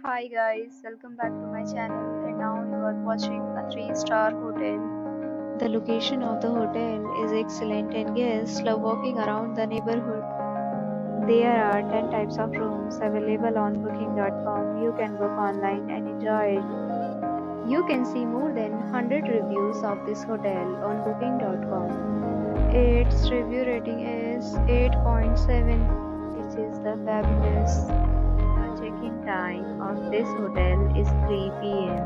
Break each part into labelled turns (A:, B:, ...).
A: Hi guys, welcome back to my channel and now you are watching a 3-star hotel. The location of the hotel is excellent and guests love walking around the neighborhood. There are 10 types of rooms available on booking.com. You can book online and enjoy it. You can see more than 100 reviews of this hotel on booking.com. Its review rating is 8.7, which is the fabulous. The check-in time of this hotel is 3 p.m.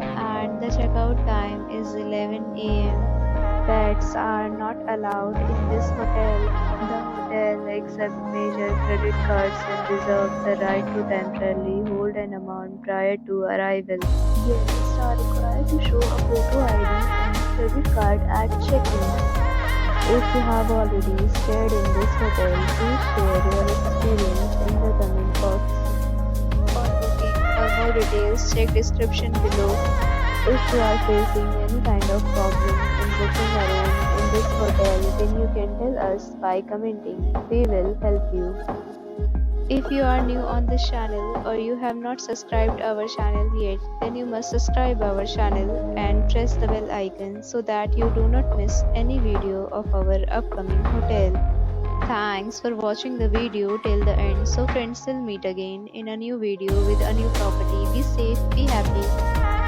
A: and the checkout time is 11 a.m. Pets are not allowed in this hotel. The hotel accepts major credit cards and reserves the right to temporarily hold an amount prior to arrival. Guests are required to show a photo ID and credit card at check-in. If you have already stayed in this hotel, please share your experience in the comment box. For booking or more details, check description below. If you are facing any kind of problem in booking a room in this hotel, then you can tell us by commenting. We will help you. If you are new on this channel or you have not subscribed our channel yet, then you must subscribe our channel and press the bell icon so that you do not miss any video of our upcoming hotel. Thanks for watching the video till the end. So friends, will meet again in a new video with a new property. Be safe, be happy.